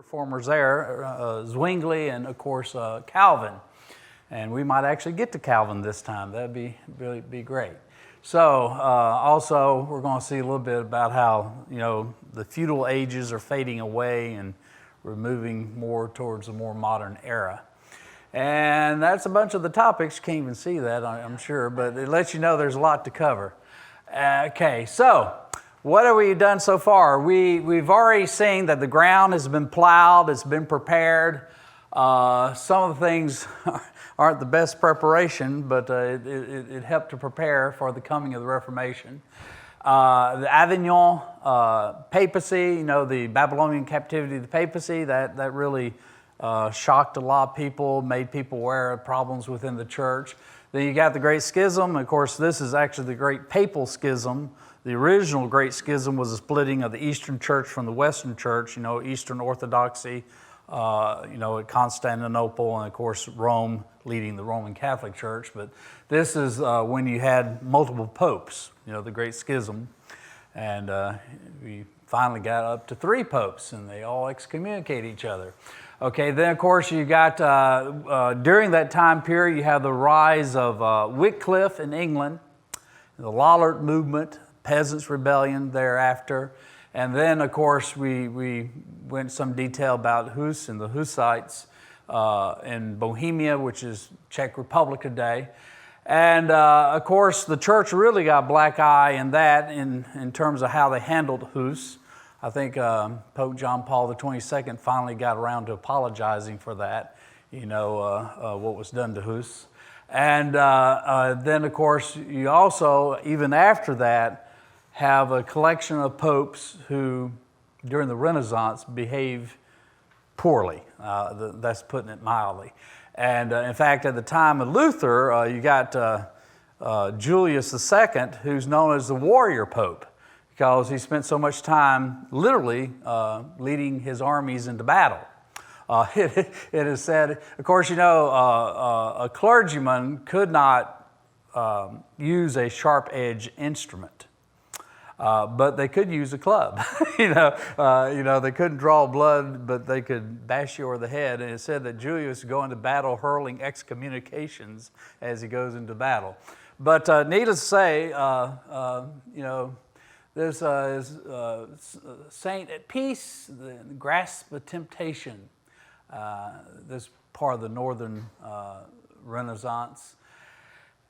reformers there, Zwingli and of course Calvin. And we might actually get to Calvin this time. That'd be really be great. So also we're going to see a little bit about how, you know, the feudal ages are fading away and we're moving more towards a more modern era. And that's a bunch of the topics. You can't even see that, I'm sure, but it lets you know there's a lot to cover. Okay, so what have we done so far? We've already seen that the ground has been plowed, it's been prepared. Some of the things aren't the best preparation, but it helped to prepare for the coming of the Reformation. The Avignon papacy, you know, the Babylonian captivity of the papacy, that really shocked a lot of people, made people aware of problems within the church. Then you got the Great Schism. Of course, this is actually the Great Papal Schism. The original Great Schism was a splitting of the Eastern Church from the Western Church, you know, Eastern Orthodoxy, you know, at Constantinople, and of course Rome leading the Roman Catholic Church. But this is when you had multiple popes, you know, the Great Schism. And we finally got up to 3 popes, and they all excommunicate each other. Okay, then of course you got, during that time period, you have the rise of Wycliffe in England, the Lollard movement, Peasants' Rebellion thereafter. And then of course we went some detail about Hus and the Hussites in Bohemia, which is Czech Republic today. And of course the church really got a black eye in that in terms of how they handled Hus. I think Pope John Paul XXII finally got around to apologizing for that, you know, what was done to Hus. And then, of course, you also, even after that, have a collection of popes who, during the Renaissance, behaved poorly. That's putting it mildly. And in fact, at the time of Luther, you got Julius II, who's known as the warrior pope, because he spent so much time literally leading his armies into battle. It is said, of course, you know, a clergyman could not use a sharp-edged instrument, but they could use a club. you know, they couldn't draw blood, but they could bash you over the head. And it said that Julius would go into battle hurling excommunications as he goes into battle. But needless to say, you know, there's Saint at Peace, the grasp of temptation. This part of the Northern Renaissance.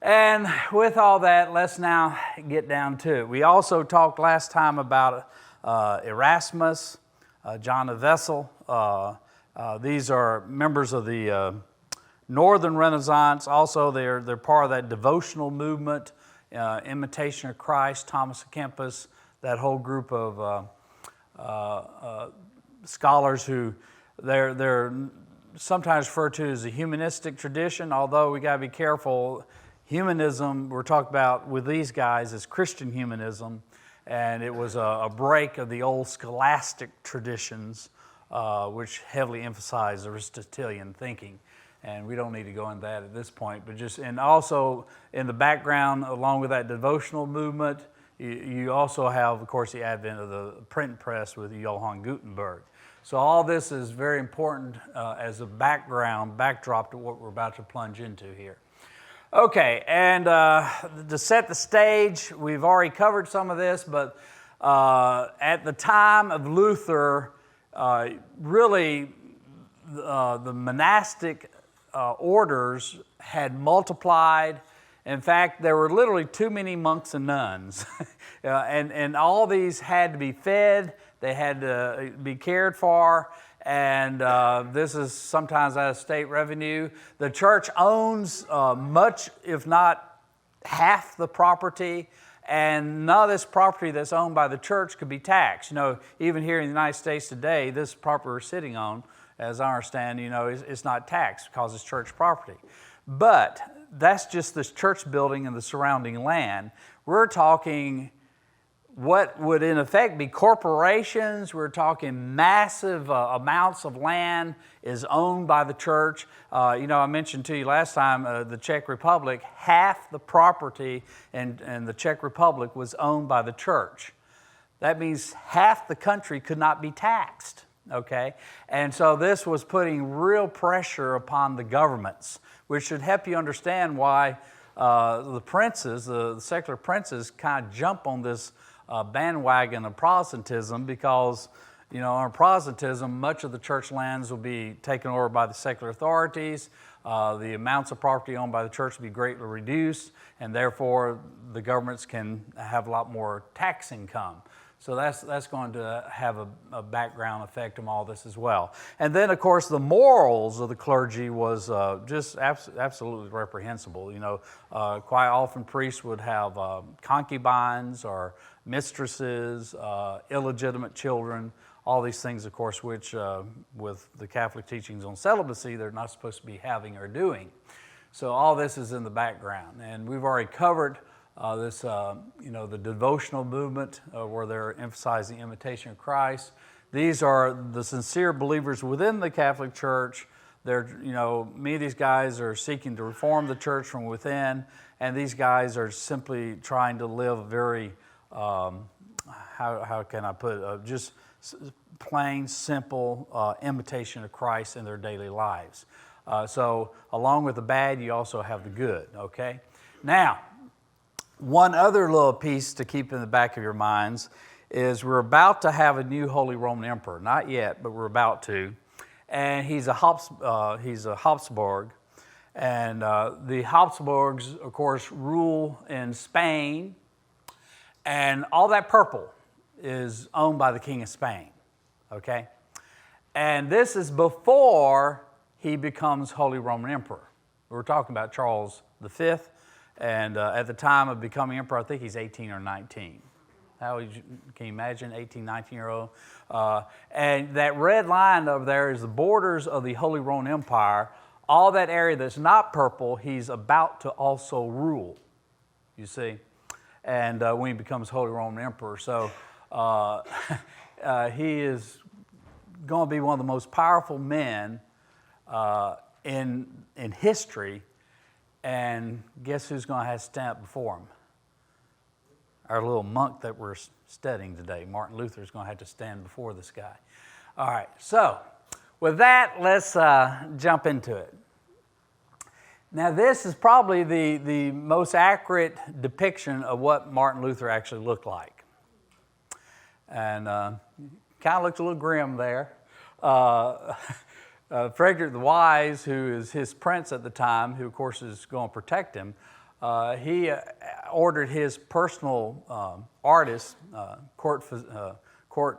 And with all that, let's now get down to it. We also talked last time about Erasmus, John of Wessel. These are members of the Northern Renaissance. Also, they're part of that devotional movement, Imitation of Christ, Thomas à Kempis, that whole group of scholars who they're sometimes referred to as a humanistic tradition, although we got to be careful. Humanism, we're talking about with these guys, is Christian humanism, and it was a break of the old scholastic traditions, which heavily emphasized Aristotelian thinking. And we don't need to go into that at this point, but and also in the background, along with that devotional movement, you also have, of course, the advent of the print press with Johann Gutenberg. So all this is very important as a backdrop to what we're about to plunge into here. Okay, and to set the stage, we've already covered some of this, but at the time of Luther, really the monastic orders had multiplied. In fact, there were literally too many monks and nuns. and all these had to be fed, they had to be cared for, and this is sometimes out of state revenue. The church owns much, if not half the property, and none of this property that's owned by the church could be taxed. You know, even here in the United States today, this property we're sitting on, as I understand, you know, it's not taxed because it's church property. But that's just this church building and the surrounding land. We're talking what would in effect be corporations. We're talking massive amounts of land is owned by the church. You know, I mentioned to you last time, the Czech Republic, half the property in the Czech Republic was owned by the church. That means half the country could not be taxed. okay? And so this was putting real pressure upon the governments, which should help you understand why the princes, the secular princes, kind of jump on this bandwagon of Protestantism, because on Protestantism, much of the church lands will be taken over by the secular authorities. The amounts of property owned by the church will be greatly reduced, and therefore the governments can have a lot more tax income. So that's going to have a background effect on all this as well. And then, of course, the morals of the clergy was just absolutely reprehensible. Quite often priests would have concubines or mistresses, illegitimate children, all these things, of course, which with the Catholic teachings on celibacy, they're not supposed to be having or doing. So all this is in the background. And we've already covered the devotional movement where they're emphasizing imitation of Christ. These are the sincere believers within the Catholic Church. Many of these guys are seeking to reform the church from within, and these guys are simply trying to live a very, how can I put it, just plain, simple imitation of Christ in their daily lives. So along with the bad, you also have the good, okay? Now, one other little piece to keep in the back of your minds is we're about to have a new Holy Roman Emperor. Not yet, but we're about to. And he's a Habsburg. And the Habsburgs, of course, rule in Spain. And all that purple is owned by the King of Spain, okay? And this is before he becomes Holy Roman Emperor. We're talking about Charles V, and at the time of becoming emperor, I think he's 18 or 19. Can you imagine, 18, 19-year-old? And that red line over there is the borders of the Holy Roman Empire. All that area that's not purple, he's about to also rule, you see? And when he becomes Holy Roman Emperor. So he is going to be one of the most powerful men in history. And guess who's going to have to stand up before him? Our little monk that we're studying today, Martin Luther, is going to have to stand before this guy. All right, so with that, let's jump into it. Now, this is probably the most accurate depiction of what Martin Luther actually looked like. And kind of looks a little grim there. Frederick the Wise, who is his prince at the time, who of course is going to protect him, he ordered his personal artist, court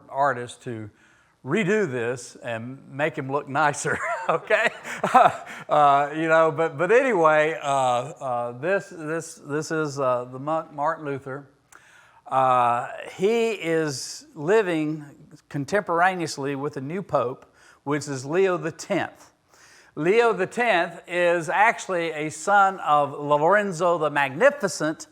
artist, to redo this and make him look nicer. Okay, but anyway, this is the monk Martin Luther. He is living contemporaneously with a new pope, which is Leo X. Leo X is actually a son of Lorenzo the Magnificent,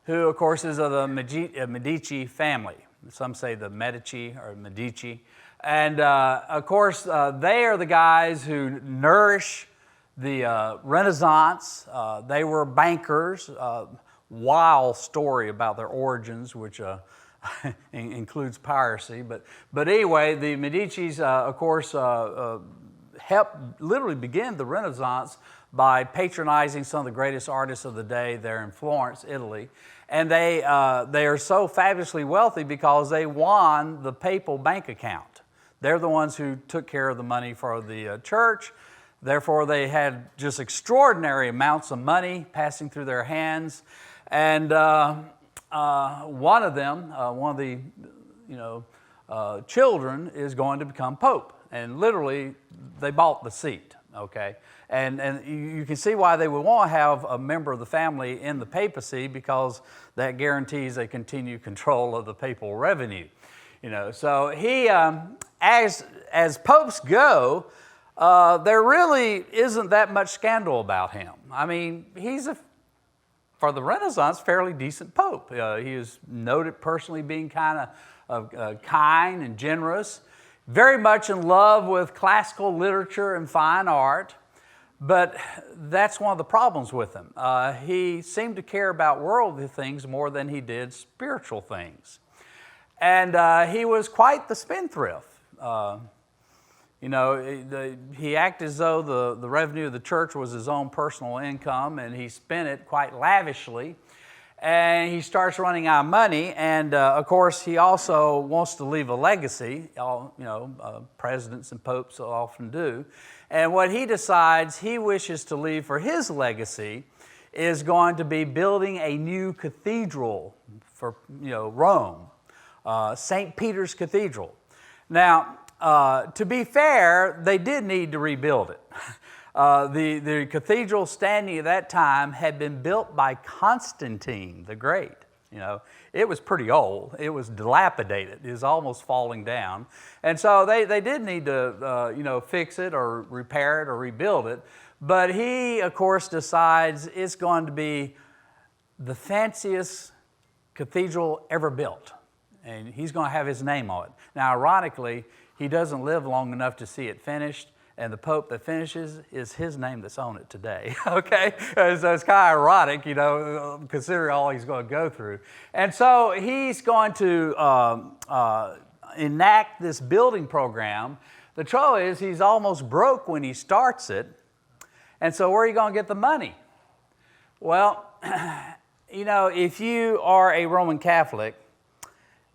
who, of course, is of the Medici family. Some say the Medici or Medici. And, of course, they are the guys who nourish the Renaissance. They were bankers. Wild story about their origins, which includes piracy. But anyway, the Medicis, of course, helped literally begin the Renaissance by patronizing some of the greatest artists of the day there in Florence, Italy. And they are so fabulously wealthy because they won the papal bank account. They're the ones who took care of the money for the church. Therefore, they had just extraordinary amounts of money passing through their hands. And one of them, one of the children, is going to become pope. And literally, they bought the seat, okay? And you can see why they would want to have a member of the family in the papacy, because that guarantees a continued control of the papal revenue. So he, as popes go, there really isn't that much scandal about him. I mean, he's for the Renaissance, fairly decent pope. He is noted personally being kind of kind and generous, very much in love with classical literature and fine art. But that's one of the problems with him. He seemed to care about worldly things more than he did spiritual things. And he was quite the spendthrift. He acted as though the revenue of the church was his own personal income, and he spent it quite lavishly. And he starts running out of money, and of course he also wants to leave a legacy. Presidents and popes often do. And what he decides he wishes to leave for his legacy is going to be building a new cathedral for Rome, St. Peter's Cathedral. Now, to be fair, they did need to rebuild it. The cathedral standing at that time had been built by Constantine the Great. It was pretty old. It was dilapidated. It was almost falling down. And so they did need to fix it or repair it or rebuild it. But he, of course, decides it's going to be the fanciest cathedral ever built. And he's going to have his name on it. Now, ironically, he doesn't live long enough to see it finished. And the Pope that finishes is his name that's on it today, okay? So it's kind of ironic, considering all he's going to go through. And so he's going to enact this building program. The trouble is he's almost broke when he starts it. And so where are you going to get the money? Well, if you are a Roman Catholic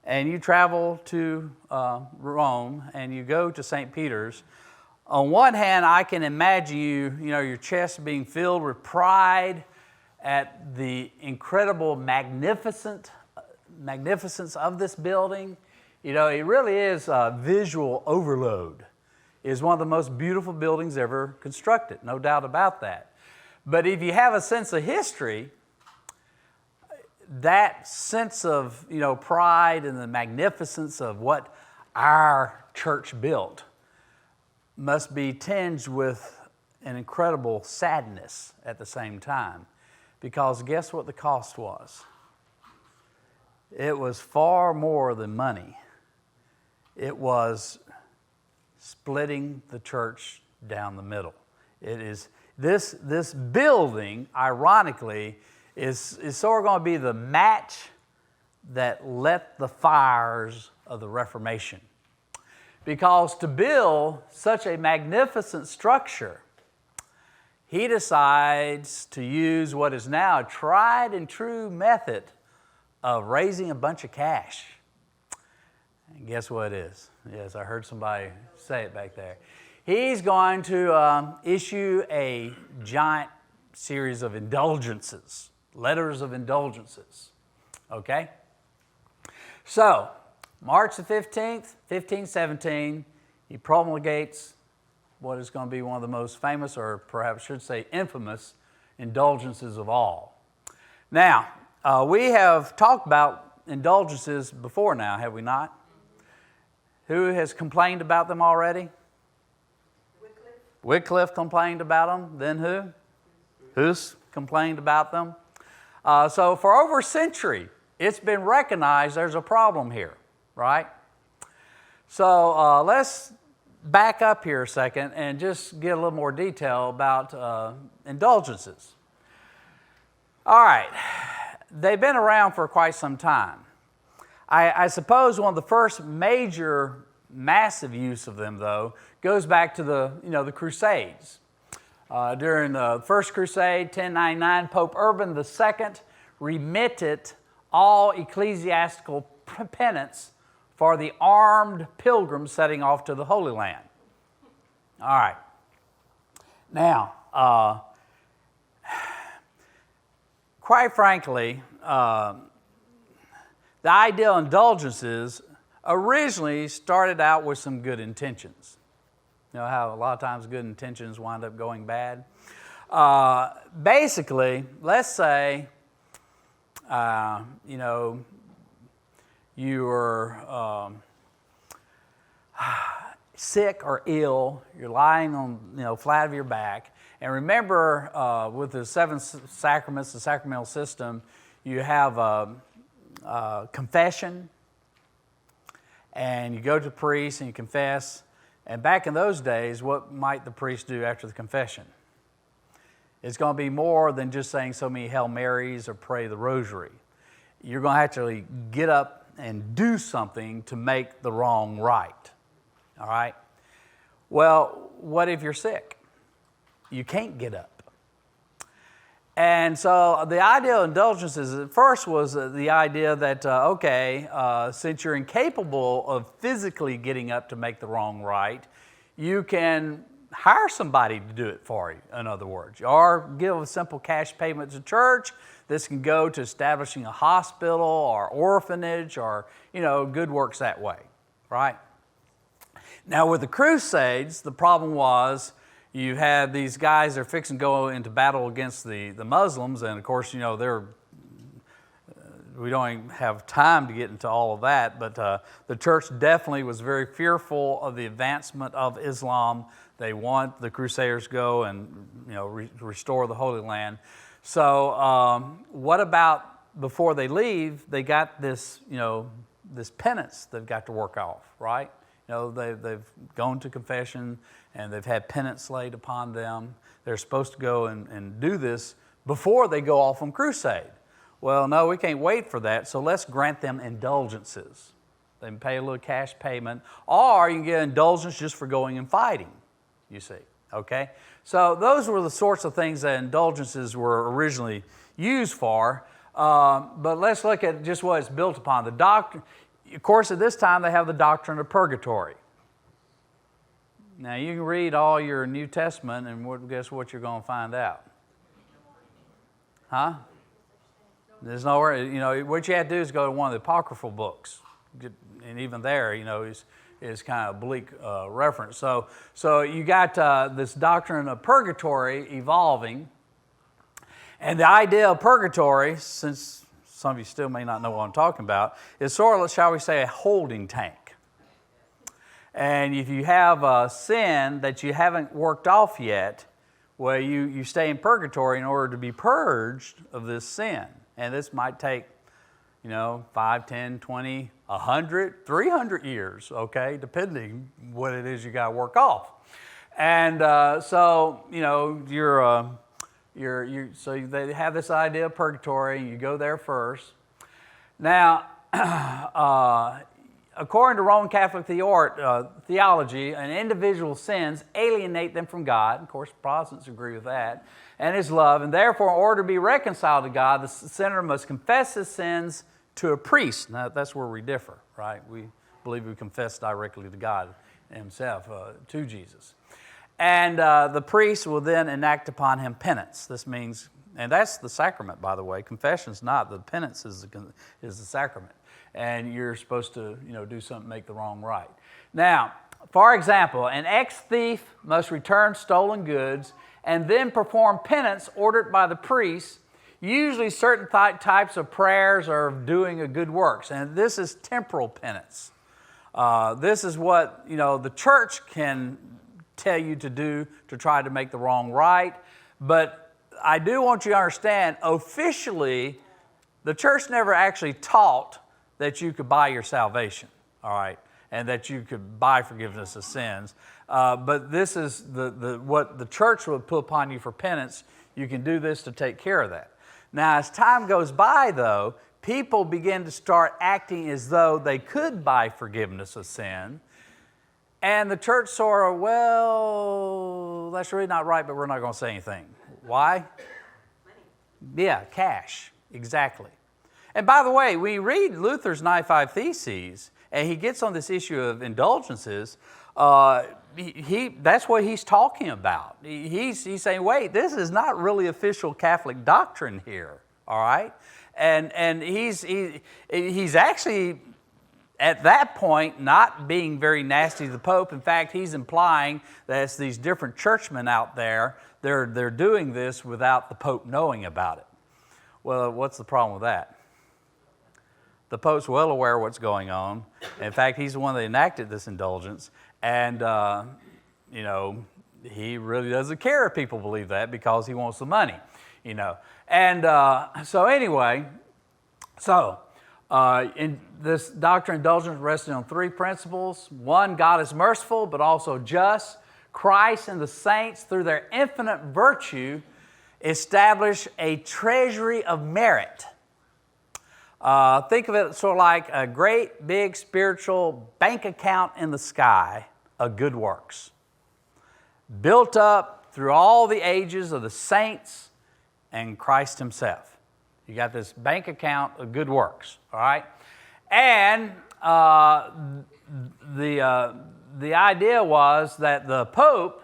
and you travel to Rome and you go to St. Peter's, on one hand, I can imagine your chest being filled with pride at the incredible magnificence of this building. It really is a visual overload. It is one of the most beautiful buildings ever constructed, no doubt about that. But if you have a sense of history, that sense of pride and the magnificence of what our church built must be tinged with an incredible sadness at the same time. Because guess what the cost was? It was far more than money. It was splitting the church down the middle. It is this building, ironically, is sort of going to be the match that lit the fires of the Reformation. Because to build such a magnificent structure, he decides to use what is now a tried and true method of raising a bunch of cash. And guess what it is? Yes, I heard somebody say it back there. He's going to issue a giant series of indulgences, letters of indulgences. Okay? So, March the 15th, 1517, he promulgates what is going to be one of the most famous, or perhaps should say infamous, indulgences of all. Now, we have talked about indulgences before now, have we not? Who has complained about them already? Wycliffe complained about them. Then who? Who's complained about them? So for over a century, it's been recognized there's a problem here. Right? So let's back up here a second and just get a little more detail about indulgences. All right. They've been around for quite some time. I suppose one of the first major massive use of them, though, goes back to the Crusades. During the First Crusade, 1099, Pope Urban II remitted all ecclesiastical penance for the armed pilgrims setting off to the Holy Land. All right. Now, quite frankly, the idea of indulgences originally started out with some good intentions. You know how a lot of times good intentions wind up going bad? Basically, let's say, you are sick or ill, you're lying on, flat of your back, and remember with the seven sacraments, the sacramental system, you have confession, and you go to the priest and you confess, and back in those days, what might the priest do after the confession? It's going to be more than just saying so many Hail Marys or pray the rosary. You're going to actually get up and do something to make the wrong right. All right? Well, what if you're sick? You can't get up. And so the idea of indulgences at first was the idea that, since you're incapable of physically getting up to make the wrong right, you can hire somebody to do it for you, in other words, or give a simple cash payment to church. This can go to establishing a hospital or orphanage or, good works that way, right? Now with the Crusades, the problem was you had these guys that are fixing to go into battle against the Muslims, and of course, we don't even have time to get into all of that, but the church definitely was very fearful of the advancement of Islam. They want the Crusaders to go and restore the Holy Land. So what about before they leave, they got this this penance they've got to work off, right? They've gone to confession and they've had penance laid upon them. They're supposed to go and do this before they go off on crusade. Well, no, we can't wait for that, so let's grant them indulgences. They can pay a little cash payment, or you can get indulgence just for going and fighting, you see, okay? So those were the sorts of things that indulgences were originally used for, but let's look at just what it's built upon. The doctrine, of course, at this time they have the doctrine of purgatory. Now you can read all your New Testament and guess what you're going to find out? Huh? There's nowhere, what you have to do is go to one of the apocryphal books. And even there, is kind of a bleak reference. So you got this doctrine of purgatory evolving. And the idea of purgatory, since some of you still may not know what I'm talking about, is sort of, shall we say, a holding tank. And if you have a sin that you haven't worked off yet, well, you stay in purgatory in order to be purged of this sin. And this might take, 5, 10, 20, 100, 300 years, okay, depending what it is you got to work off. And so they have this idea of purgatory, and you go there first. Now, according to Roman Catholic theology, an individual's sins alienate them from God. Of course, Protestants agree with that, and His love. And therefore, in order to be reconciled to God, the sinner must confess his sins to a priest. Now, that's where we differ, right? We believe we confess directly to God Himself, to Jesus. And the priest will then enact upon him penance. This means, and that's the sacrament, by the way. Confession's not. The penance is the sacrament. And you're supposed to, do something, make the wrong right. Now, for example, an ex-thief must return stolen goods and then perform penance ordered by the priest, usually certain types of prayers or doing a good works. And this is temporal penance. This is what, the church can tell you to do to try to make the wrong right. But I do want you to understand, officially, the church never actually taught that you could buy your salvation, all right, and that you could buy forgiveness of sins. But this is what the church would put upon you for penance. You can do this to take care of that. Now, as time goes by, though, people begin to start acting as though they could buy forgiveness of sin. And the church sort of, well, that's really not right, but we're not going to say anything. Why? Money. Yeah, cash, exactly. And by the way, we read Luther's 95 Theses, and he gets on this issue of indulgences. That's what he's talking about. He's saying, wait, this is not really official Catholic doctrine here, all right? And he's actually, at that point, not being very nasty to the Pope. In fact, he's implying that it's these different churchmen out there, they're doing this without the Pope knowing about it. Well, what's the problem with that? The Pope's well aware of what's going on. In fact, he's the one that enacted this indulgence. And, he really doesn't care if people believe that because he wants the money, And so anyway, in this doctrine of indulgence resting on three principles. One, God is merciful but also just. Christ and the saints, through their infinite virtue, establish a treasury of merit. Think of it sort of like a great big spiritual bank account in the sky of good works. built up through all the ages of the saints and Christ himself. You got this bank account of good works, all right? And the idea was that the Pope,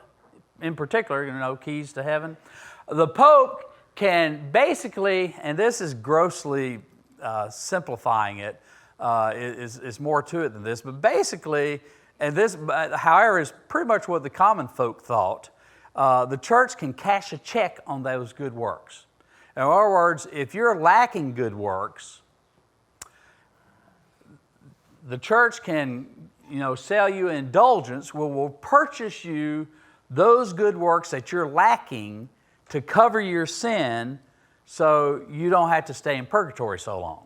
in particular, keys to heaven, the Pope can basically, and this is grossly simplifying it, is more to it than this, but basically, and this, however, is pretty much what the common folk thought, the church can cash a check on those good works. In other words, if you're lacking good works, the church can, sell you indulgence, will purchase you those good works that you're lacking to cover your sin so you don't have to stay in purgatory so long.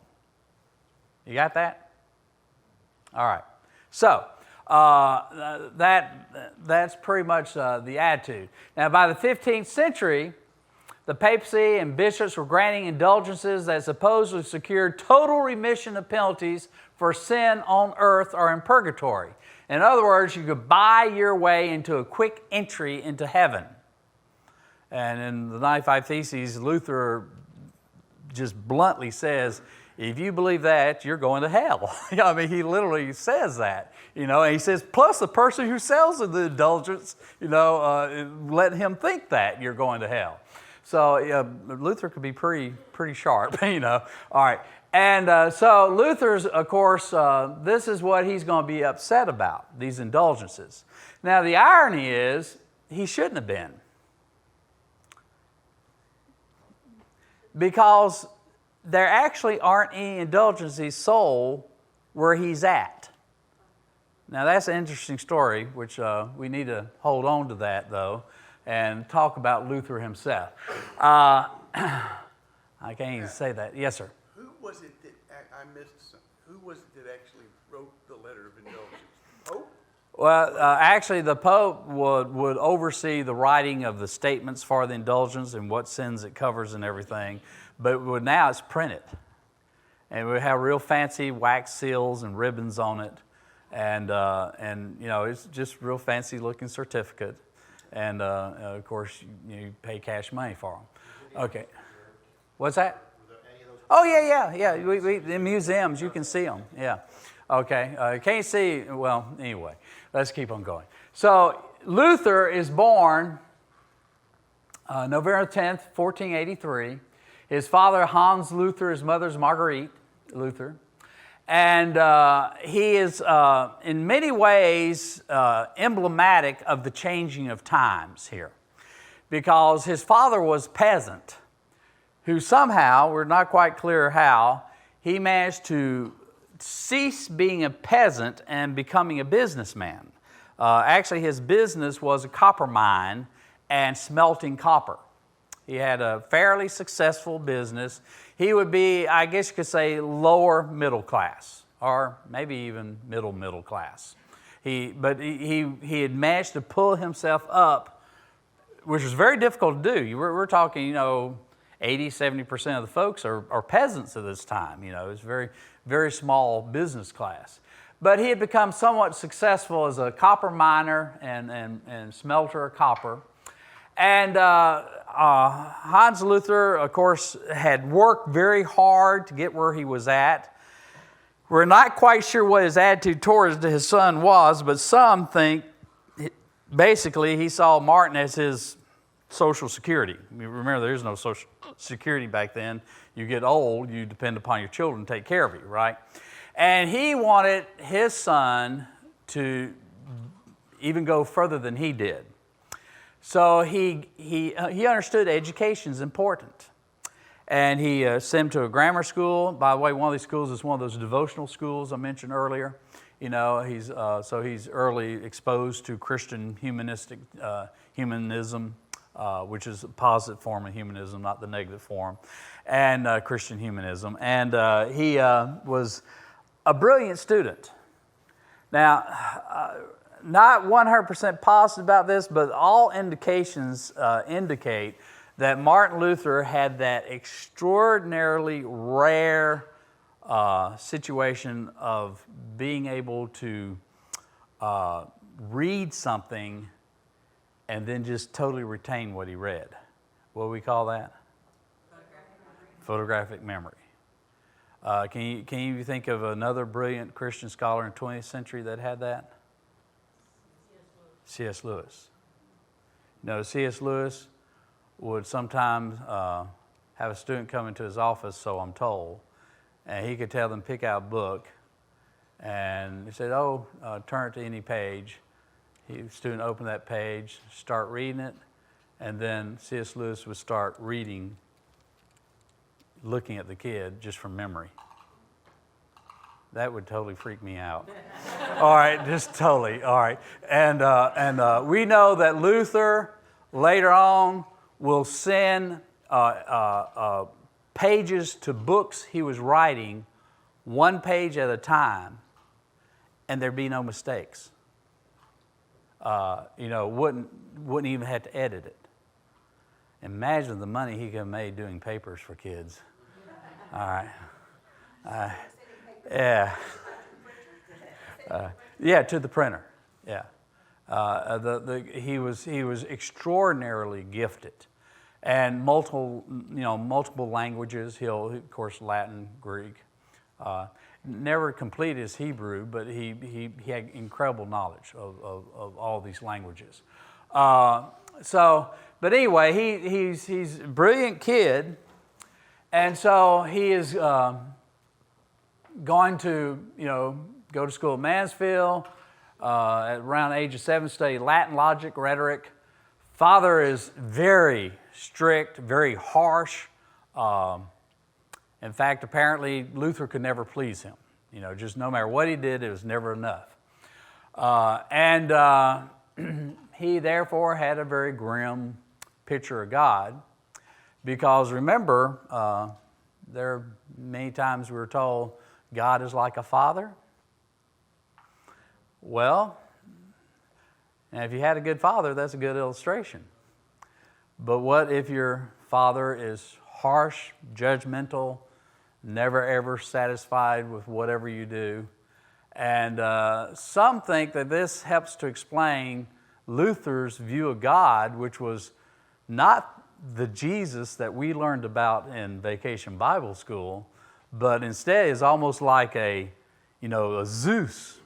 You got that? All right. So, that's pretty much the attitude. Now, by the 15th century, the papacy and bishops were granting indulgences that supposedly secured total remission of penalties for sin on earth or in purgatory. In other words, you could buy your way into a quick entry into heaven. And in the 95 Theses, Luther just bluntly says, if you believe that, you're going to hell. I mean, he literally says that, and he says, plus the person who sells the indulgence, let him think that you're going to hell. So Luther could be pretty sharp, All right. And so Luther's, of course, this is what he's going to be upset about, these indulgences. Now, the irony is, he shouldn't have been. Because there actually aren't any indulgences sold where he's at. Now, that's an interesting story, which we need to hold on to that, though, and talk about Luther himself. I can't even say that. Yes, sir. Who was it that, I missed some, who was it that actually wrote the letter of indulgence? Pope? Well, actually, the Pope would oversee the writing of the statements for the indulgence and what sins it covers and everything. But now it's printed. And we have real fancy wax seals and ribbons on it. And it's just real fancy looking certificate. And, of course, you pay cash money for them. Okay. What's that? Oh, yeah. In museums, you can see them. Yeah. Okay. Can't see, well, anyway, let's keep on going. So Luther is born November 10th, 1483. His father, Hans Luther, his mother's Marguerite Luther. And he is, in many ways, emblematic of the changing of times here. Because his father was peasant, who somehow, we're not quite clear how, he managed to cease being a peasant and becoming a businessman. Actually, his business was a copper mine and smelting copper. He had a fairly successful business. He would be, I guess you could say, lower middle class, or maybe even middle class. But he had managed to pull himself up, which was very difficult to do. We're talking, 80, 70% of the folks are peasants at this time. It's very, very small business class. But he had become somewhat successful as a copper miner and smelter of copper. And Hans Luther, of course, had worked very hard to get where he was at. We're not quite sure what his attitude towards his son was, but some think basically he saw Martin as his Social Security. Remember, there is no Social Security back then. You get old, you depend upon your children to take care of you, right? And he wanted his son to even go further than he did. So he understood education is important. And he sent him to a grammar school. By the way, one of these schools is one of those devotional schools I mentioned earlier. He's early exposed to Christian humanism, which is a positive form of humanism, not the negative form, and Christian humanism. And he was a brilliant student. Now, not 100% positive about this, but all indications indicate that Martin Luther had that extraordinarily rare situation of being able to read something and then just totally retain what he read. What do we call that? Photographic memory. Can you think of another brilliant Christian scholar in the 20th century that had that? C.S. Lewis. C.S. Lewis would sometimes have a student come into his office, so I'm told, and he could tell them pick out a book, and he said, turn it to any page. The student opened that page, start reading it, and then C.S. Lewis would start reading, looking at the kid just from memory. That would totally freak me out. All right, just totally. All right, and we know that Luther later on will send pages to books he was writing, one page at a time, and there'd be no mistakes. Wouldn't even have to edit it. Imagine the money he could have made doing papers for kids. All right. Yeah. To the printer. Yeah. He was extraordinarily gifted, and multiple languages. He'll, of course, Latin, Greek. Never completed his Hebrew, but he had incredible knowledge of all these languages. But anyway, he's a brilliant kid, and so he is going to go to school at Mansfield. At around the age of 7, study Latin, logic, rhetoric. Father is very strict, very harsh. In fact, apparently Luther could never please him. Just no matter what he did, it was never enough. He therefore had a very grim picture of God, because remember, there are many times we were told God is like a father. Well, and if you had a good father, that's a good illustration. But what if your father is harsh, judgmental, never ever satisfied with whatever you do? And some think that this helps to explain Luther's view of God, which was not the Jesus that we learned about in Vacation Bible School, but instead is almost like a Zeus,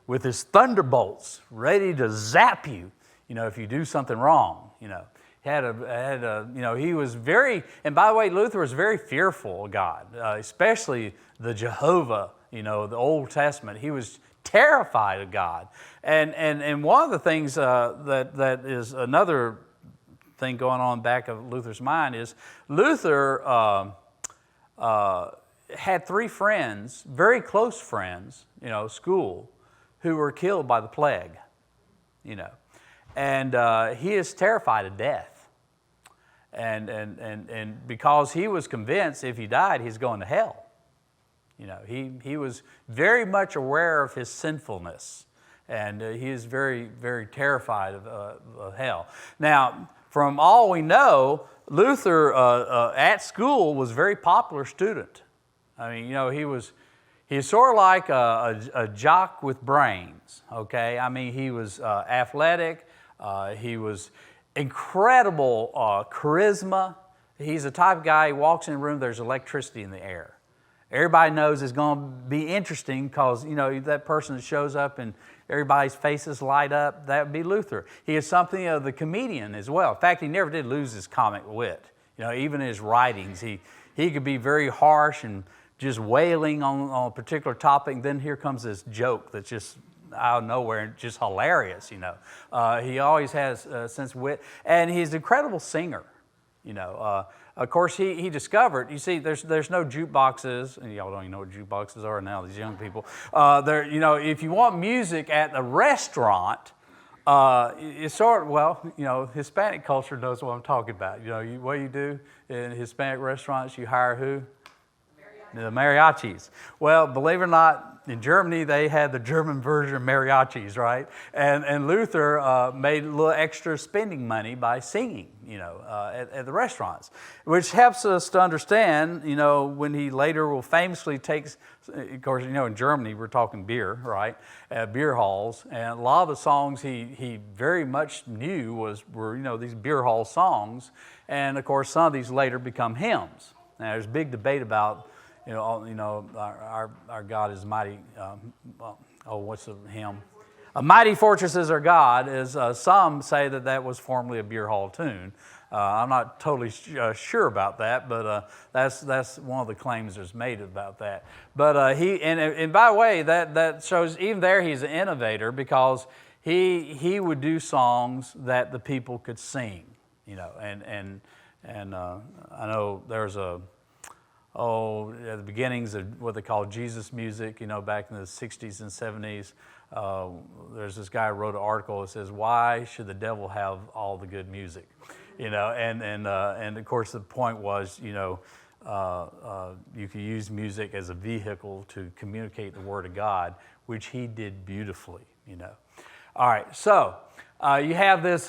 with his thunderbolts ready to zap you, if you do something wrong. He was very, and by the way, Luther was very fearful of God, especially the Jehovah, the Old Testament. He was terrified of God. And one of the things that is another thing going on back of Luther's mind is Luther had 3 friends, very close friends, school, who were killed by the plague, and he is terrified of death, and because he was convinced if he died, he's going to hell. He was very much aware of his sinfulness, and he is very, very terrified of hell. Now, from all we know, Luther at school was a very popular student. I mean, he's sort of like a jock with brains, okay? I mean, he was athletic. He was incredible charisma. He's the type of guy, he walks in a room, there's electricity in the air. Everybody knows it's going to be interesting because, that person that shows up and everybody's faces light up, that would be Luther. He is something of the comedian as well. In fact, he never did lose his comic wit. Even in his writings, he could be very harsh and just wailing on a particular topic, and then here comes this joke that's just out of nowhere and just hilarious, He always has a sense of wit, and he's an incredible singer, Of course, he discovered, you see, there's no jukeboxes, and y'all don't even know what jukeboxes are now, these young people. If you want music at a restaurant, it's sort of, Hispanic culture knows what I'm talking about. What you do in Hispanic restaurants, you hire who? The mariachis. Well, believe it or not, in Germany, they had the German version of mariachis, right? And Luther made a little extra spending money by singing, at the restaurants, which helps us to understand, when he later will famously takes, of course, in Germany, we're talking beer, right? Beer halls. And a lot of the songs he very much knew were these beer hall songs. And of course, some of these later become hymns. Now, there's a big debate about our God is mighty. What's the hymn? A mighty fortress is our God. Some say that was formerly a beer hall tune. I'm not totally sure about that, but that's one of the claims that's made about that. But and by the way, that shows even there he's an innovator, because he would do songs that the people could sing. And I know there's at the beginnings of what they call Jesus music, back in the 60s and 70s, there's this guy who wrote an article that says, "Why should the devil have all the good music?" And of course the point was, you could use music as a vehicle to communicate the Word of God, which he did beautifully, All right, so you have this,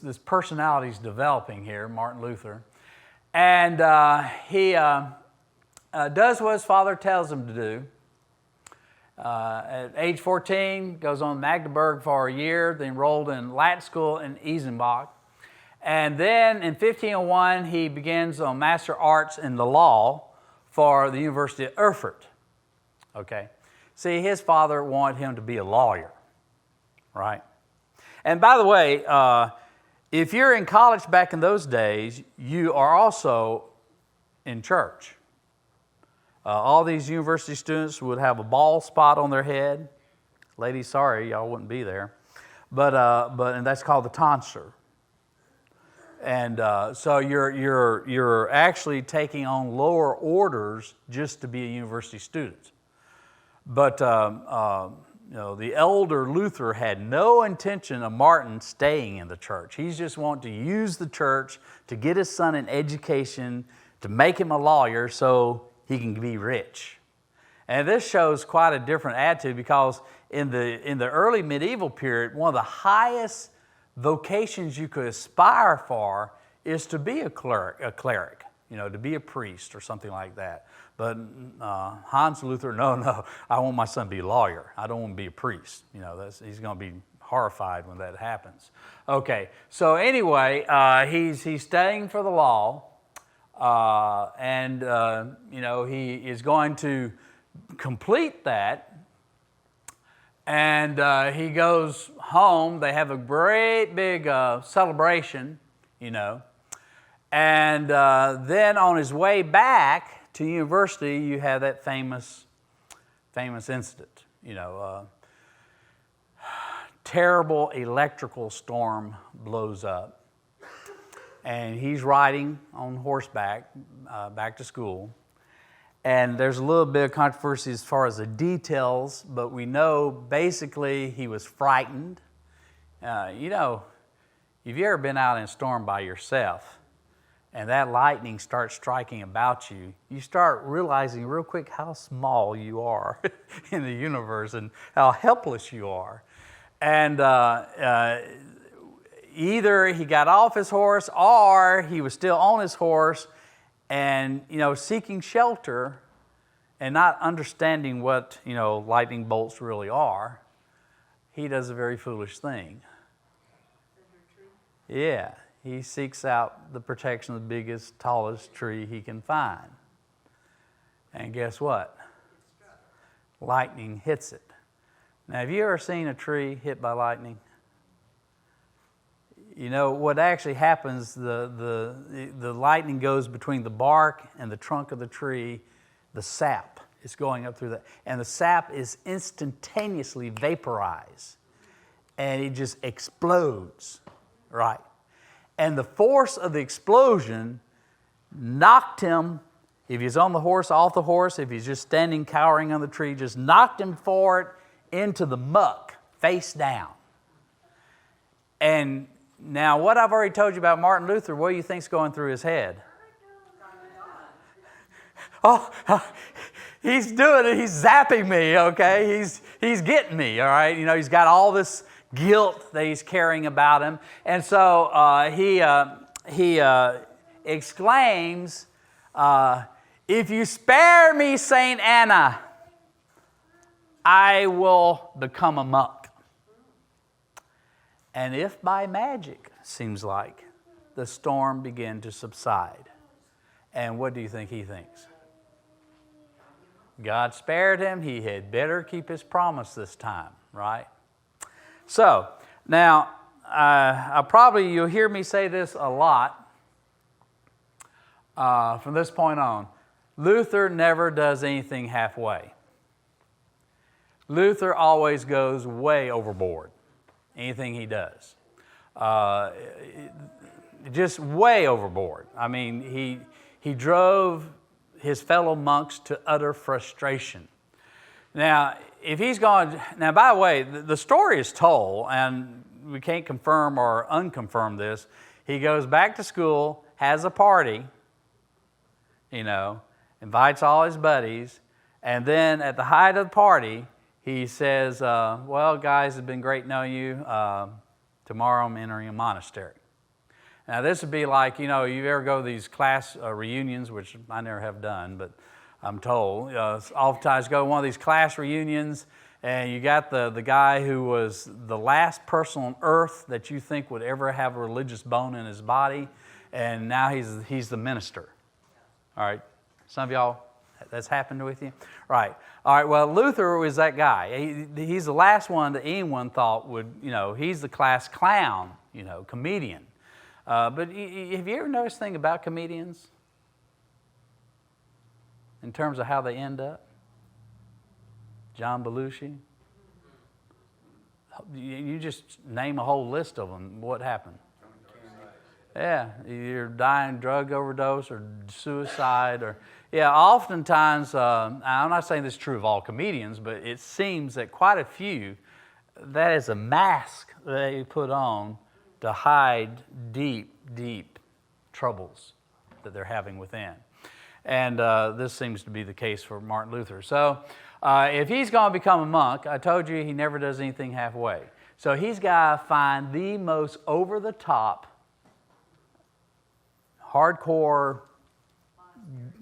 this personality's developing here, Martin Luther, and he does what his father tells him to do. At age 14, goes on to Magdeburg for a year, then enrolled in Latin school in Eisenbach. And then in 1501, he begins on Master Arts in the law for the University of Erfurt. Okay. See, his father wanted him to be a lawyer, right? And by the way, if you're in college back in those days, you are also in church. All these university students would have a bald spot on their head. Ladies, sorry, y'all wouldn't be there. And that's called the tonsure. And so you're actually taking on lower orders just to be a university student. But the elder Luther had no intention of Martin staying in the church. He's just wanting to use the church to get his son an education, to make him a lawyer so he can be rich. And this shows quite a different attitude, because in the early medieval period, one of the highest vocations you could aspire for is to be a cleric, to be a priest or something like that. But Hans Luther, no, I want my son to be a lawyer. I don't want to be a priest. He's going to be horrified when that happens. Okay, so anyway, he's studying for the law, and he is going to complete that. And he goes home. They have a great big celebration, And then on his way back to university, you have that famous incident. Terrible electrical storm blows up, and he's riding on horseback back to school. And there's a little bit of controversy as far as the details, but we know basically he was frightened. Have you ever been out in a storm by yourself and that lightning starts striking about you, you start realizing real quick how small you are in the universe and how helpless you are. And either he got off his horse or he was still on his horse and, seeking shelter and not understanding what, lightning bolts really are. He does a very foolish thing. Yeah, he seeks out the protection of the biggest, tallest tree he can find. And guess what? Lightning hits it. Now, have you ever seen a tree hit by lightning? What actually happens, the lightning goes between the bark and the trunk of the tree. The sap is going up through that. And the sap is instantaneously vaporized. And it just explodes, right? And the force of the explosion knocked him, if he's on the horse, off the horse, if he's just standing cowering on the tree, just knocked him forward into the muck, face down. And now what I've already told you about Martin Luther, what do you think's going through his head? he's doing it. He's zapping me, okay? He's getting me, all right? He's got all this guilt that he's carrying about him. And so he exclaims, if you spare me, Saint Anna, I will become a monk. And if by magic, seems like, the storm began to subside. And what do you think he thinks? God spared him. He had better keep his promise this time, right? So, now, you'll hear me say this a lot from this point on. Luther never does anything halfway. Luther always goes way overboard, anything he does. Just way overboard. I mean, he drove his fellow monks to utter frustration. Now, if he's gone, now by the way, the story is told, and we can't confirm or unconfirm this. He goes back to school, has a party, invites all his buddies, and then at the height of the party, he says, well, guys, it's been great knowing you. Tomorrow I'm entering a monastery. Now, this would be like, you ever go to these class reunions, which I never have done, but I'm told. Oftentimes go to one of these class reunions, and you got the guy who was the last person on earth that you think would ever have a religious bone in his body, and now he's the minister. All right? Some of y'all, that's happened with you? Right. All right, well, Luther was that guy. He's the last one that anyone thought would, he's the class clown, comedian. But have you ever noticed anything about comedians in terms of how they end up? John Belushi? You just name a whole list of them. What happened? Yeah, either dying drug overdose or suicide or... Yeah, oftentimes, I'm not saying this is true of all comedians, but it seems that quite a few, that is a mask that they put on to hide deep, deep troubles that they're having within. And this seems to be the case for Martin Luther. So if he's going to become a monk, I told you he never does anything halfway. So he's got to find the most over-the-top, hardcore,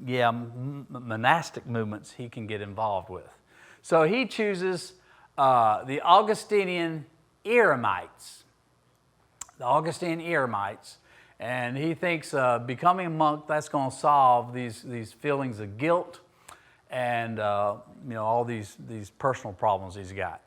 monastic movements he can get involved with. So he chooses the Augustinian Eremites. The Augustinian Eremites, and he thinks becoming a monk, that's going to solve these feelings of guilt and all these personal problems he's got.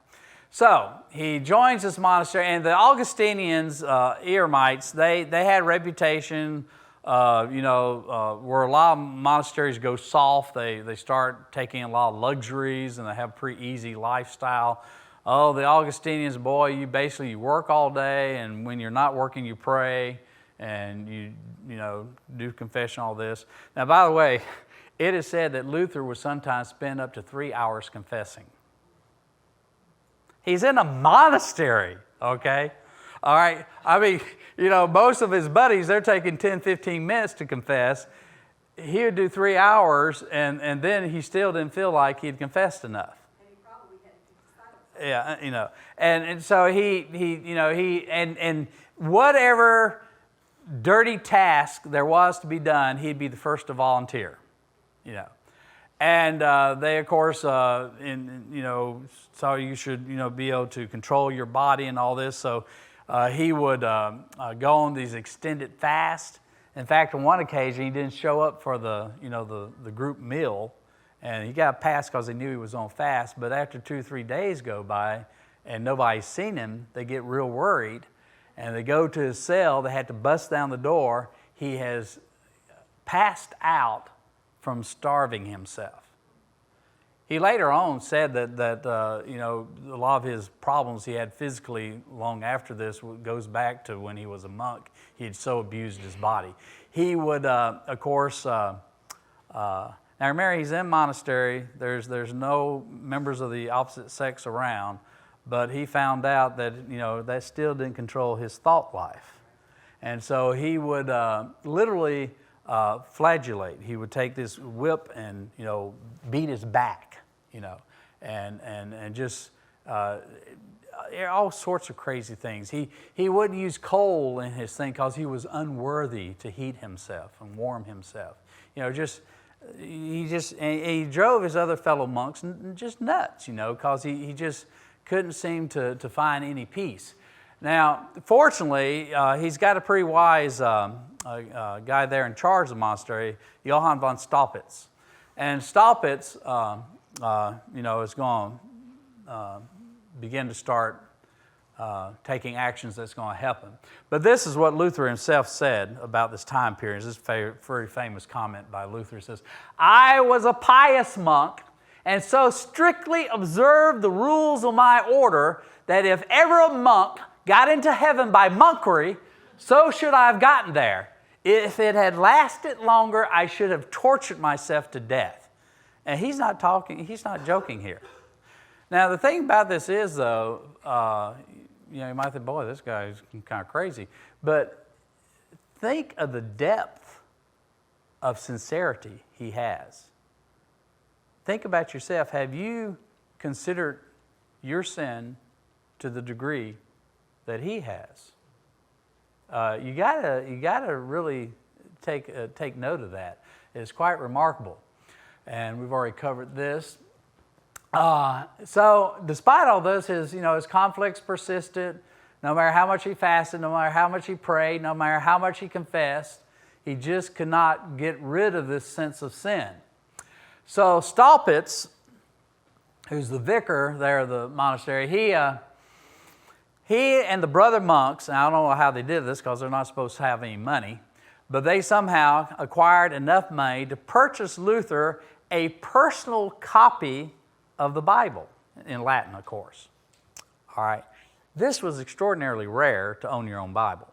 So he joins this monastery, and the Augustinians, Eremites, they had a reputation, where a lot of monasteries go soft. They start taking a lot of luxuries, and they have a pretty easy lifestyle. Oh, the Augustinians, boy, you work all day, and when you're not working, you pray, and you do confession, all this. Now, by the way, it is said that Luther would sometimes spend up to 3 hours confessing. He's in a monastery, okay? All right? I mean, most of his buddies, they're taking 10, 15 minutes to confess. He would do 3 hours, and then he still didn't feel like he'd confessed enough. Yeah, and so he whatever dirty task there was to be done, he'd be the first to volunteer, And they, of course, so you should, be able to control your body and all this. So he would go on these extended fasts. In fact, on one occasion, he didn't show up for the group meal. And he got passed because they knew he was on fast. But after 2 or 3 days go by and nobody's seen him, they get real worried. And they go to his cell. They had to bust down the door. He has passed out from starving himself. He later on said that a lot of his problems he had physically long after this goes back to when he was a monk. He had so abused his body. He would, of course... Now remember, he's in monastery. There's no members of the opposite sex around, but he found out that that still didn't control his thought life, and so he would literally flagellate. He would take this whip and, beat his back, and just all sorts of crazy things. He wouldn't use coal in his thing because he was unworthy to heat himself and warm himself. He drove his other fellow monks just nuts, because he just couldn't seem to find any peace. Now, fortunately, he's got a pretty wise guy there in charge of the monastery, Johann von Staupitz. And Staupitz, is going to begin to start taking actions that's going to help him. But this is what Luther himself said about this time period. This is a very famous comment by Luther. It says, "I was a pious monk, and so strictly observed the rules of my order that if ever a monk got into heaven by monkery, so should I have gotten there. If it had lasted longer, I should have tortured myself to death." And he's not joking here. Now, the thing about this is, though, you might think, boy, this guy is kind of crazy. But think of the depth of sincerity he has. Think about yourself. Have you considered your sin to the degree that he has? You gotta really take note of that. It's quite remarkable, and we've already covered this. So, despite all this, his conflicts persisted. No matter how much he fasted, no matter how much he prayed, no matter how much he confessed, he just could not get rid of this sense of sin. So Staupitz, who's the vicar there of the monastery, he and the brother monks, and I don't know how they did this because they're not supposed to have any money, but they somehow acquired enough money to purchase Luther a personal copy of the Bible, in Latin, of course. All right. This was extraordinarily rare to own your own Bible.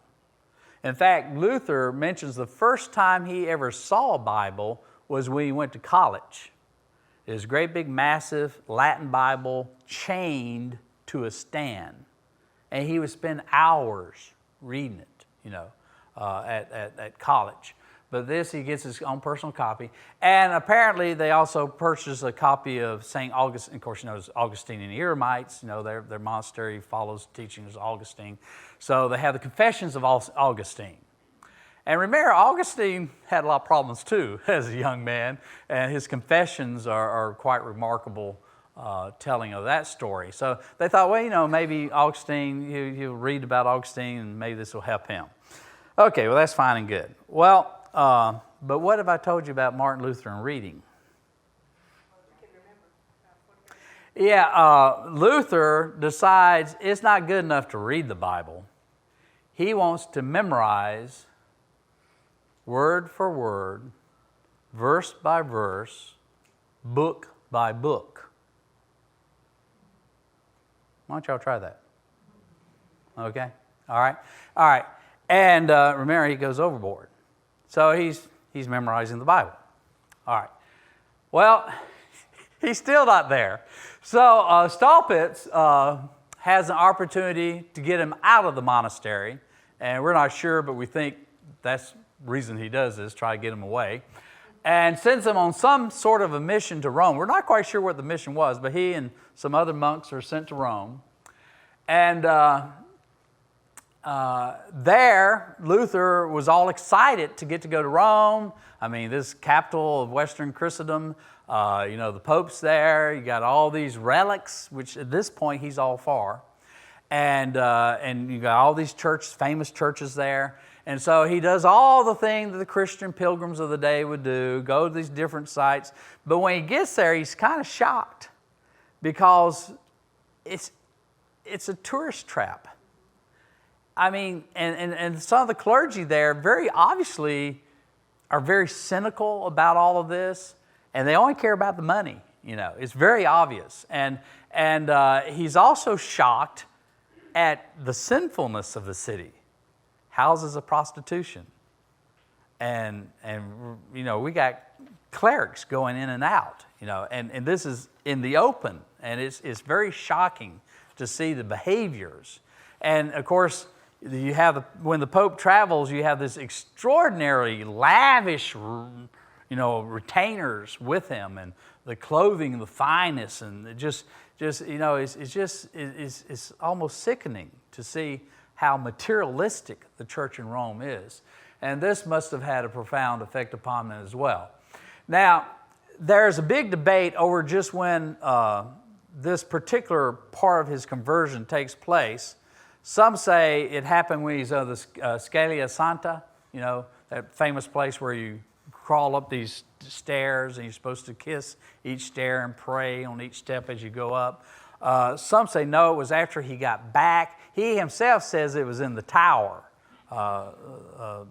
In fact, Luther mentions the first time he ever saw a Bible was when he went to college. His great big massive Latin Bible chained to a stand. And he would spend hours reading it, at college. But this, he gets his own personal copy. And apparently they also purchased a copy of St. Augustine. Of course, it's Augustinian Eremites. Their monastery follows the teachings of Augustine. So they have the Confessions of Augustine. And remember, Augustine had a lot of problems too as a young man, and his confessions are quite remarkable telling of that story. So they thought, well, maybe Augustine, he'll read about Augustine, and maybe this will help him. Okay, well, that's fine and good. Well, but what if I told you about Martin Luther and reading? Yeah, Luther decides it's not good enough to read the Bible. He wants to memorize word for word, verse by verse, book by book. Why don't y'all try that? Okay? All right. And remember, he goes overboard. So he's memorizing the Bible. All right. Well, he's still not there. So Staupitz has an opportunity to get him out of the monastery. And we're not sure, but we think that's the reason he does this, try to get him away. And sends him on some sort of a mission to Rome. We're not quite sure what the mission was, but he and some other monks are sent to Rome. And there, Luther was all excited to get to go to Rome. I mean, this capital of Western Christendom, the Pope's there. You got all these relics, which at this point he's all for. And you got all these famous churches there. And so he does all the things that the Christian pilgrims of the day would do, go to these different sites. But when he gets there, he's kind of shocked because it's a tourist trap. I mean, and some of the clergy there very obviously are very cynical about all of this, and they only care about the money. It's very obvious. And he's also shocked at the sinfulness of the city. Houses of prostitution. And we got clerics going in and out, and this is in the open, and it's very shocking to see the behaviors. And of course, You have when the Pope travels, you have this extraordinary, lavish, retainers with him, and the clothing, the finest, and it's almost sickening to see how materialistic the church in Rome is. And this must have had a profound effect upon them as well. Now, there's a big debate over just when this particular part of his conversion takes place. Some say it happened when he's on the Scala Santa, that famous place where you crawl up these stairs and you're supposed to kiss each stair and pray on each step as you go up. Some say no, it was after he got back. He himself says it was in the tower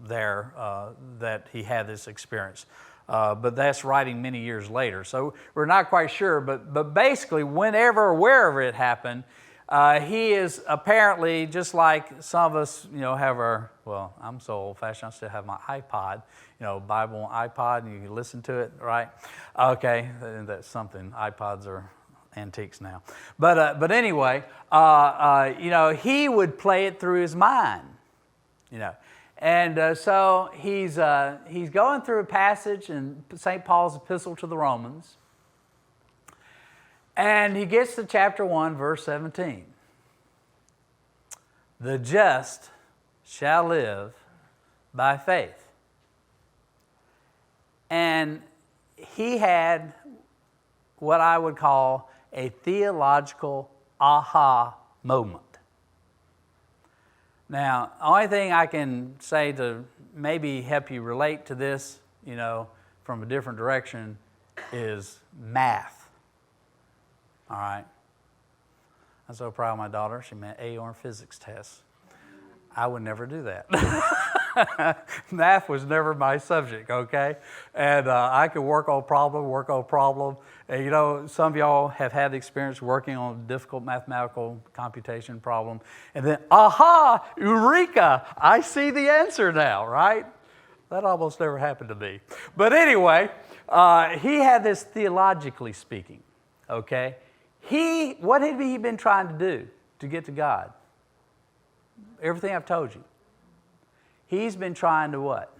that he had this experience. But that's writing many years later. So we're not quite sure, but basically whenever, wherever it happened, he is apparently just like some of us, have our, well, I'm so old-fashioned, I still have my iPod, Bible on iPod, and you can listen to it, right? Okay, that's something. iPods are antiques now. But anyway, he would play it through his mind, And so he's going through a passage in St. Paul's epistle to the Romans, and he gets to chapter 1, verse 17. The just shall live by faith. And he had what I would call a theological aha moment. Now, the only thing I can say to maybe help you relate to this, from a different direction is math. All right? I'm so proud of my daughter. She made A on her physics test. I would never do that. Math was never my subject, okay? And I could work on problem. And some of y'all have had the experience working on a difficult mathematical computation problem. And then, aha, eureka, I see the answer now, right? That almost never happened to me. But anyway, he had this theologically speaking, okay? What had he been trying to do to get to God? Everything I've told you. He's been trying to what?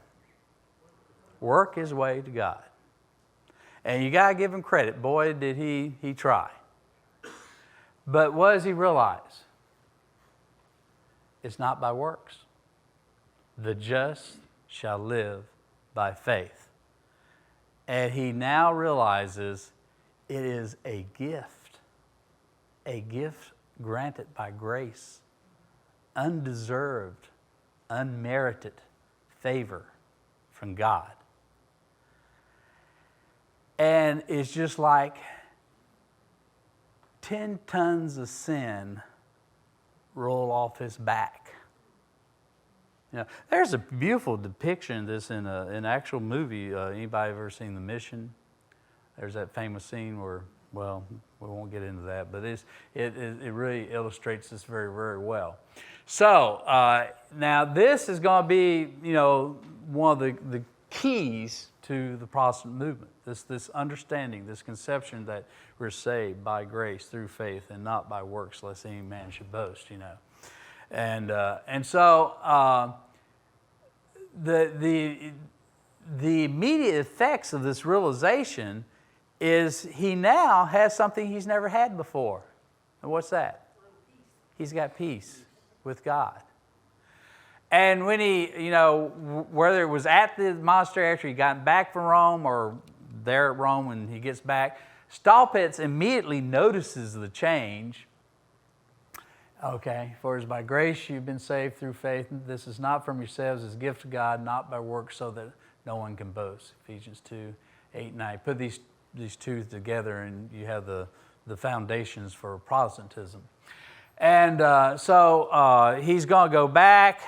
Work his way to God. And you got to give him credit. Boy, did he try. But what does he realize? It's not by works. The just shall live by faith. And he now realizes it is a gift granted by grace, undeserved, unmerited favor from God. And it's just like 10 tons of sin roll off his back. There's a beautiful depiction of this in an actual movie. Anybody ever seen The Mission? There's that famous scene where, well, we won't get into that, but it really illustrates this very, very well. So now this is going to be, one of the keys to the Protestant movement. This understanding, this conception that we're saved by grace through faith and not by works, lest any man should boast. And so the immediate effects of this realization is he now has something he's never had before. And what's that? He's got peace with God. And when he, whether it was at the monastery after he got back from Rome or there at Rome when he gets back, Staupitz immediately notices the change. Okay, for it is by grace you've been saved through faith. This is not from yourselves, it's a gift of God, not by works, so that no one can boast. Ephesians 2:8-9. Put these two together and you have the foundations for Protestantism. And so he's going to go back.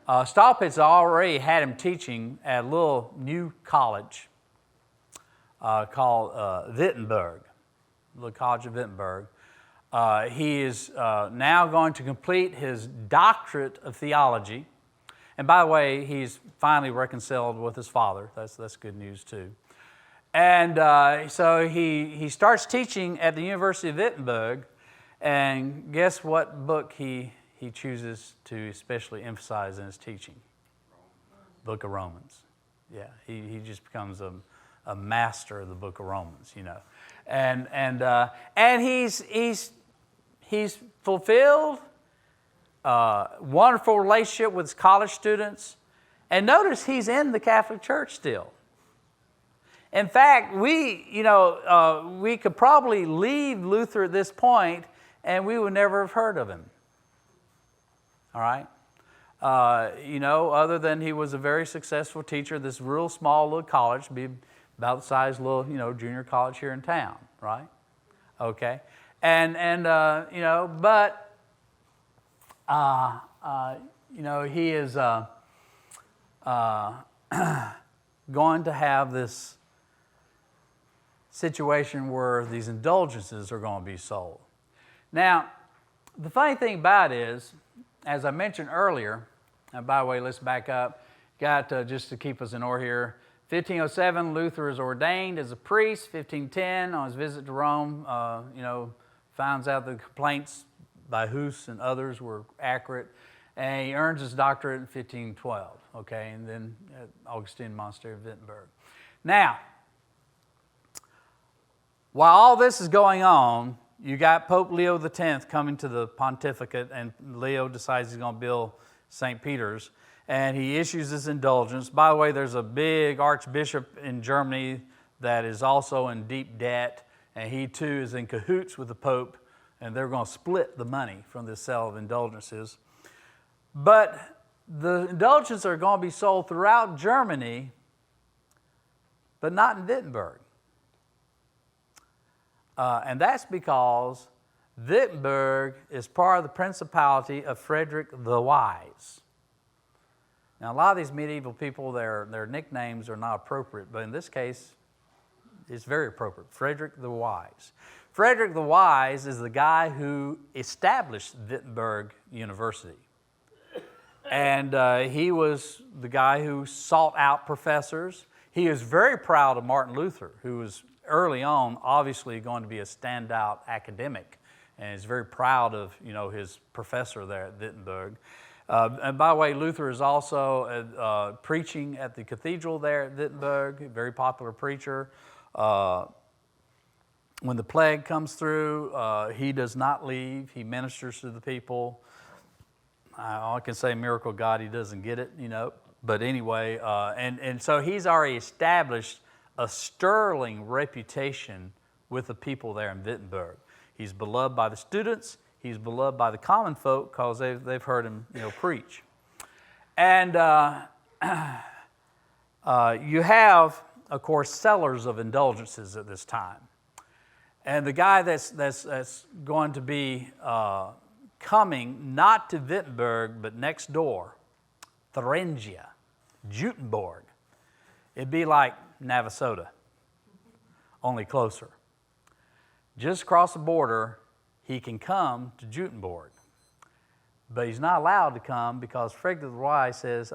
Staupitz already had him teaching at a little new college called Wittenberg, the College of Wittenberg. He is now going to complete his doctorate of theology. And by the way, he's finally reconciled with his father. That's good news too. And so he starts teaching at the University of Wittenberg. And guess what book he he chooses to especially emphasize in his teaching? Book of Romans. Yeah, he just becomes a master of the book of Romans, you know. And he's fulfilled wonderful relationship with his college students. And notice he's in the Catholic Church still. In fact, we could probably leave Luther at this point and we would never have heard of him. All right? Other than he was a very successful teacher, this real small little college, be about the size of little, junior college here in town, right? Okay. He is going to have this situation where these indulgences are going to be sold. Now, the funny thing about it is, as I mentioned earlier, and by the way, let's back up, just to keep us in order here, 1507, Luther is ordained as a priest. 1510, on his visit to Rome, finds out the complaints by Hus and others were accurate, and he earns his doctorate in 1512, okay, and then at Augustine Monastery of Wittenberg. Now, while all this is going on, you got Pope Leo X coming to the pontificate, and Leo decides he's going to build St. Peter's, and he issues this indulgence. By the way, there's a big archbishop in Germany that is also in deep debt, and he too is in cahoots with the Pope, and they're going to split the money from this sale of indulgences. But the indulgences are going to be sold throughout Germany, but not in Wittenberg. And that's because Wittenberg is part of the principality of Frederick the Wise. Now, a lot of these medieval people, their nicknames are not appropriate, but in this case, it's very appropriate. Frederick the Wise. Frederick the Wise is the guy who established Wittenberg University. And he was the guy who sought out professors. He is very proud of Martin Luther, who was early on obviously going to be a standout academic, and is very proud of his professor there at Wittenberg. And by the way, Luther is also preaching at the cathedral there at Wittenberg, a very popular preacher. When the plague comes through, he does not leave. He ministers to the people. I can say miracle God, he doesn't get it, But anyway, and so he's already established a sterling reputation with the people there in Wittenberg. He's beloved by the students. He's beloved by the common folk because they've heard him, preach. And you have, of course, sellers of indulgences at this time. And the guy that's going to be coming not to Wittenberg but next door, Thuringia, Jutenborg. It'd be like Navasota, only closer. Just across the border, he can come to Jutenborg. But he's not allowed to come because Frederick the Wise says,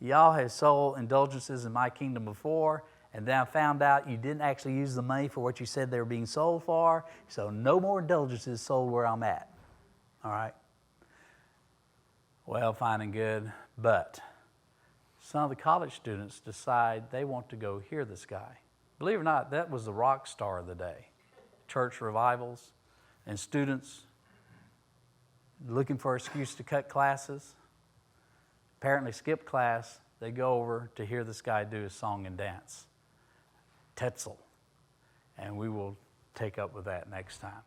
y'all have sold indulgences in my kingdom before, and then I found out you didn't actually use the money for what you said they were being sold for, so no more indulgences sold where I'm at. All right? Well, fine and good, but some of the college students decide they want to go hear this guy. Believe it or not, that was the rock star of the day. Church revivals and students looking for an excuse to cut classes, apparently skip class, they go over to hear this guy do his song and dance. Tetzel. And we will take up with that next time.